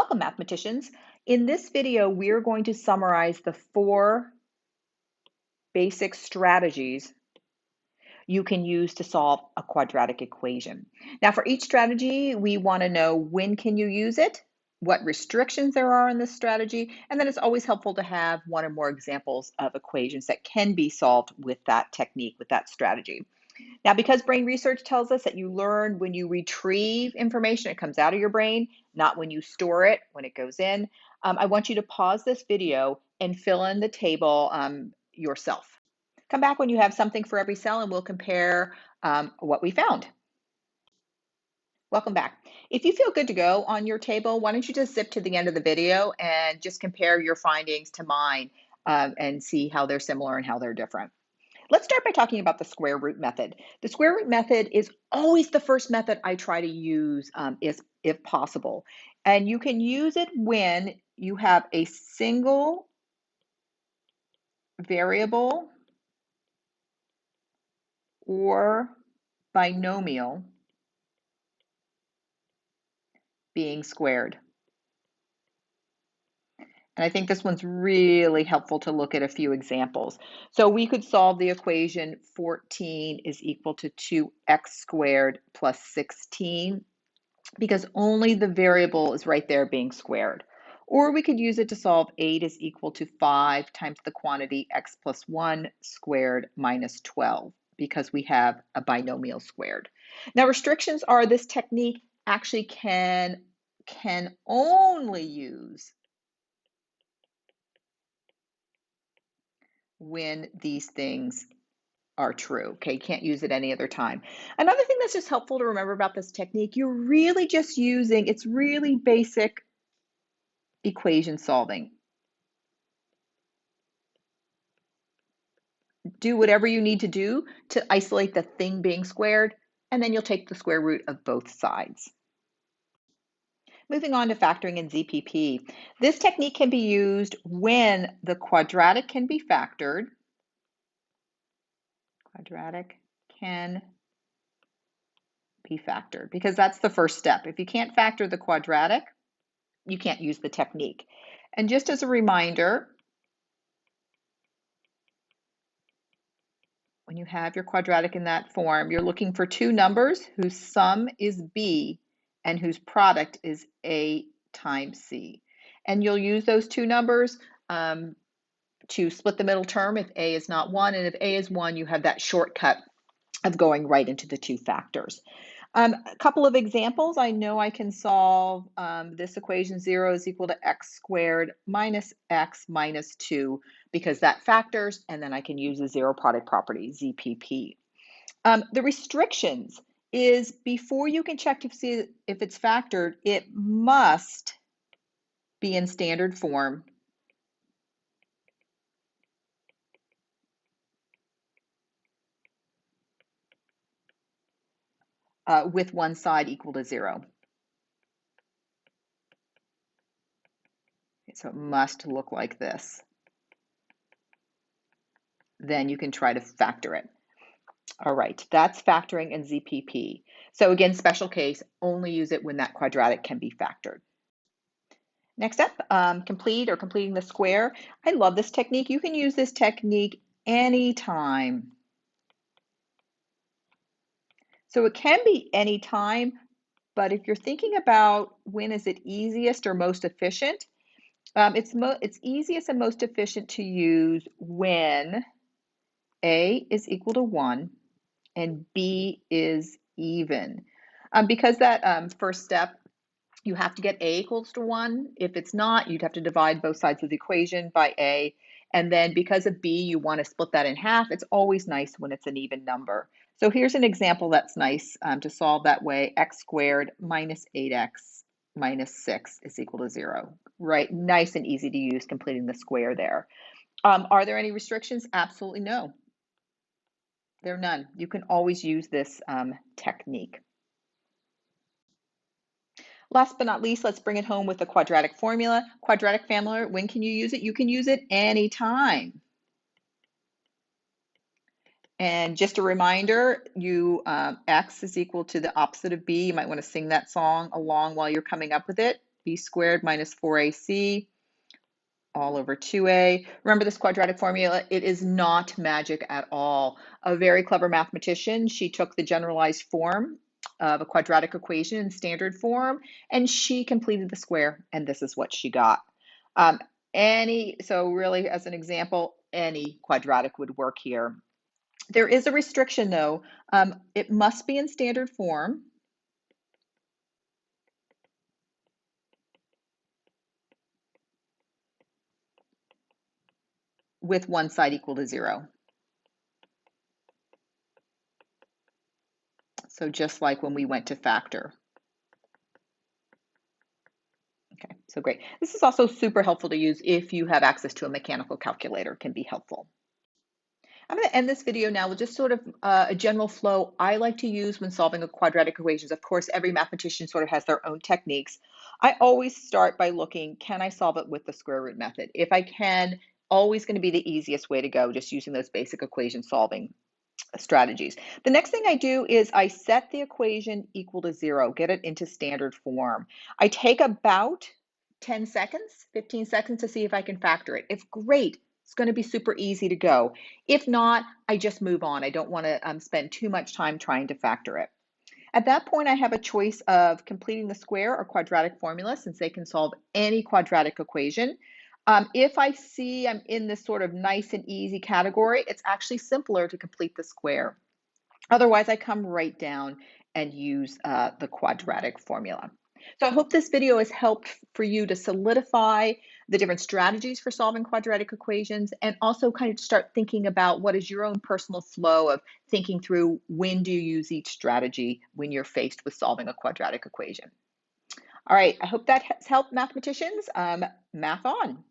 Welcome, mathematicians. In this video, we're going to summarize the 4 basic strategies you can use to solve a quadratic equation. Now, for each strategy, we want to know when can you use it, what restrictions there are in this strategy, and then it's always helpful to have one or more examples of equations that can be solved with that technique, with that strategy. Now, because brain research tells us that you learn when you retrieve information, it comes out of your brain, not when you store it, when it goes in. I want you to pause this video and fill in the table yourself. Come back when you have something for every cell and we'll compare what we found. Welcome back. If you feel good to go on your table, why don't you just zip to the end of the video and just compare your findings to mine and see how they're similar and how they're different. Let's start by talking about the square root method. The square root method is always the first method I try to use if possible. And you can use it when you have a single variable or binomial being squared. And I think this one's really helpful to look at a few examples. So we could solve the equation 14 is equal to 2x squared plus 16 because only the variable is right there being squared. Or we could use it to solve 8 is equal to 5 times the quantity x plus 1 squared minus 12 because we have a binomial squared. Now restrictions are this technique actually can only use when these things are true. Okay, can't use it any other time. Another thing that's just helpful to remember about this technique, you're really just using, it's really basic equation solving. Do whatever you need to do to isolate the thing being squared, and then you'll take the square root of both sides. Moving on to factoring in ZPP. This technique can be used when the quadratic can be factored. Quadratic can be factored because that's the first step. If you can't factor the quadratic, you can't use the technique. And just as a reminder, when you have your quadratic in that form, you're looking for two numbers whose sum is b and whose product is a times c. And you'll use those two numbers to split the middle term if a is not 1, and if a is 1, you have that shortcut of going right into the two factors. A couple of examples. I know I can solve this equation 0 is equal to x squared minus x minus 2 because that factors, and then I can use the zero product property, ZPP. The restrictions is before you can check to see if it's factored, it must be in standard form. With one side equal to 0. So it must look like this. Then you can try to factor it. All right, that's factoring in ZPP. So again, special case, only use it when that quadratic can be factored. Next up, completing the square. I love this technique. You can use this technique anytime. So it can be anytime, but if you're thinking about when is it easiest or most efficient, it's easiest and most efficient to use when A is equal to 1 and B is even. Because that first step, you have to get A equals to 1. If it's not, you'd have to divide both sides of the equation by A. And then because of B, you want to split that in half. It's always nice when it's an even number. So here's an example that's nice to solve that way. X squared minus 8x minus 6 is equal to 0. Right? Nice and easy to use, completing the square there. Are there any restrictions? Absolutely no. There are none. You can always use this technique. Last but not least, let's bring it home with the quadratic formula. Quadratic formula, when can you use it? You can use it anytime. And just a reminder, x is equal to the opposite of b. You might want to sing that song along while you're coming up with it. b squared minus 4ac all over 2a. Remember this quadratic formula, it is not magic at all. A very clever mathematician, she took the generalized form of a quadratic equation in standard form, and she completed the square, and this is what she got. So really, as an example, any quadratic would work here. There is a restriction though. It must be in standard form. With one side equal to 0. So just like when we went to factor. Okay, so great. This is also super helpful to use if you have access to a mechanical calculator, can be helpful. I'm going to end this video now with just sort of a general flow I like to use when solving a quadratic equations. Of course, every mathematician sort of has their own techniques. I always start by looking, can I solve it with the square root method? If I can, always going to be the easiest way to go, just using those basic equation solving strategies. The next thing I do is I set the equation equal to 0, get it into standard form. I take about 10 seconds, 15 seconds to see if I can factor it. If great, it's going to be super easy to go. If not, I just move on. I don't want to spend too much time trying to factor it. At that point, I have a choice of completing the square or quadratic formula, since they can solve any quadratic equation. If I see I'm in this sort of nice and easy category, it's actually simpler to complete the square. Otherwise, I come right down and use the quadratic formula. So I hope this video has helped for you to solidify the different strategies for solving quadratic equations, and also kind of start thinking about what is your own personal flow of thinking through when do you use each strategy when you're faced with solving a quadratic equation. All right, I hope that has helped mathematicians. Math on.